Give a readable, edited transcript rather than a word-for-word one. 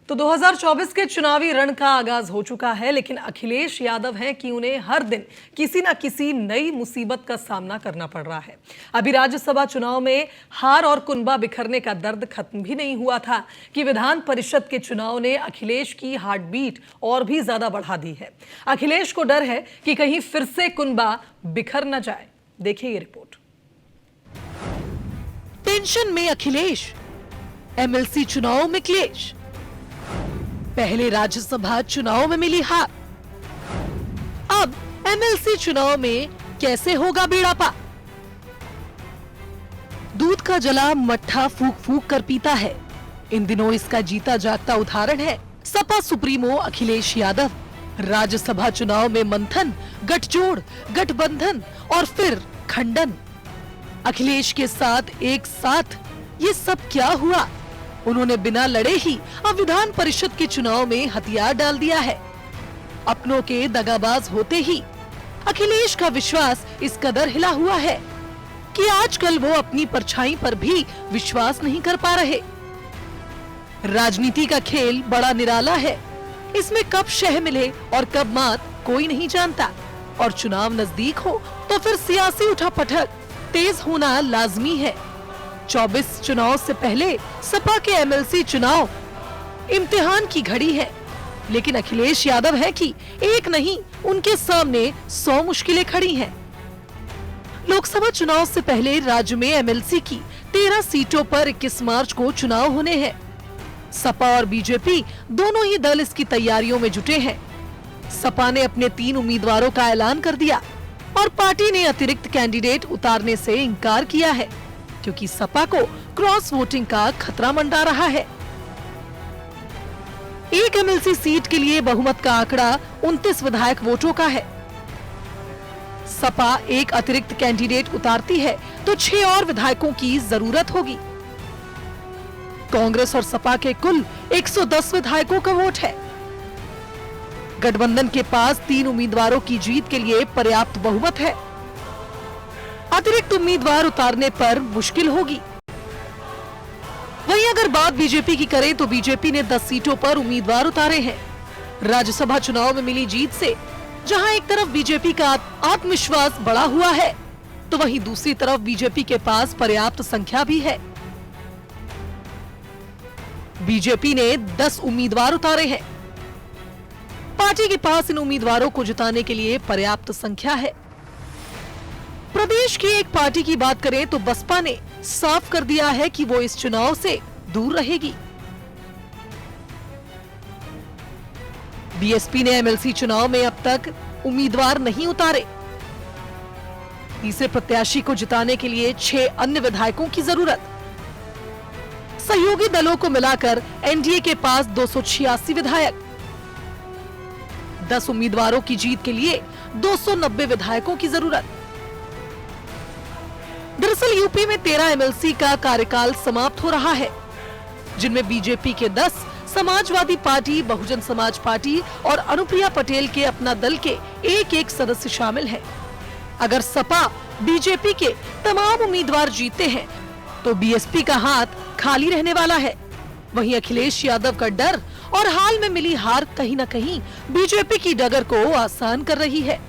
तो 2024 के चुनावी रण का आगाज हो चुका है, लेकिन अखिलेश यादव हैं कि उन्हें हर दिन किसी ना किसी नई मुसीबत का सामना करना पड़ रहा है। अभी राज्यसभा चुनाव में हार और कुनबा बिखरने का दर्द खत्म भी नहीं हुआ था कि विधान परिषद के चुनाव ने अखिलेश की हार्ट बीट और भी ज्यादा बढ़ा दी है। अखिलेश को डर है कि कहीं फिर से कुनबा बिखर न जाए। देखिए ये रिपोर्ट। टेंशन में अखिलेश, एमएलसी चुनाव में क्लेश, पहले राज्यसभा चुनाव में मिली हार, अब एमएलसी चुनाव में कैसे होगा बेड़ा पार। दूध का जला मट्ठा फूंक फूंक कर पीता है, इन दिनों इसका जीता जागता उदाहरण है सपा सुप्रीमो अखिलेश यादव। राज्यसभा चुनाव में मंथन, गठजोड़, गठबंधन और फिर खंडन। अखिलेश के साथ एक साथ ये सब क्या हुआ? उन्होंने बिना लड़े ही अब विधान परिषद के चुनाव में हथियार डाल दिया है। अपनों के दगाबाज होते ही अखिलेश का विश्वास इस कदर हिला हुआ है कि आजकल वो अपनी परछाई पर भी विश्वास नहीं कर पा रहे। राजनीति का खेल बड़ा निराला है, इसमें कब शह मिले और कब मात कोई नहीं जानता। और चुनाव नजदीक हो तो फिर सियासी उठापटक तेज होना लाजमी है। 24 चुनाव से पहले सपा के एमएलसी चुनाव इम्तिहान की घड़ी है, लेकिन अखिलेश यादव है कि एक नहीं, उनके सामने 100 मुश्किलें खड़ी हैं। लोकसभा चुनाव से पहले राज्य में एमएलसी की 13 सीटों पर 21 मार्च को चुनाव होने हैं। सपा और बीजेपी दोनों ही दल इसकी तैयारियों में जुटे हैं। सपा ने अपने 3 उम्मीदवारों का ऐलान कर दिया और पार्टी ने अतिरिक्त कैंडिडेट उतारने से इनकार किया है, क्योंकि सपा को क्रॉस वोटिंग का खतरा मंडरा रहा है। एक एमएलसी सीट के लिए बहुमत का आंकड़ा 29 विधायक वोटों का है। सपा एक अतिरिक्त कैंडिडेट उतारती है तो 6 और विधायकों की जरूरत होगी। कांग्रेस और सपा के कुल 110 विधायकों का वोट है। गठबंधन के पास 3 उम्मीदवारों की जीत के लिए पर्याप्त बहुमत है। अतिरिक्त उम्मीदवार उतारने पर मुश्किल होगी। वहीं अगर बात बीजेपी की करें तो बीजेपी ने 10 सीटों पर उम्मीदवार उतारे हैं। राज्यसभा चुनाव में मिली जीत से जहां एक तरफ बीजेपी का आत्मविश्वास बढ़ा हुआ है, तो वहीं दूसरी तरफ बीजेपी के पास पर्याप्त संख्या भी है। बीजेपी ने 10 उम्मीदवार उतारे हैं। पार्टी के पास इन उम्मीदवारों को जिताने के लिए पर्याप्त संख्या है। प्रदेश की एक पार्टी की बात करें तो बसपा ने साफ कर दिया है कि वो इस चुनाव से दूर रहेगी। बीएसपी ने एमएलसी चुनाव में अब तक उम्मीदवार नहीं उतारे। तीसरे प्रत्याशी को जिताने के लिए 6 अन्य विधायकों की जरूरत। सहयोगी दलों को मिलाकर एनडीए के पास 286 विधायक। 10 उम्मीदवारों की जीत के लिए 290 विधायकों की जरूरत। दरअसल यूपी में 13 एमएलसी का कार्यकाल समाप्त हो रहा है, जिनमें बीजेपी के 10, समाजवादी पार्टी, बहुजन समाज पार्टी और अनुप्रिया पटेल के अपना दल के एक सदस्य शामिल हैं। अगर सपा बीजेपी के तमाम उम्मीदवार जीतते हैं तो बीएसपी का हाथ खाली रहने वाला है। वहीं अखिलेश यादव का डर और हाल में मिली हार कहीं न कहीं बीजेपी की डगर को आसान कर रही है।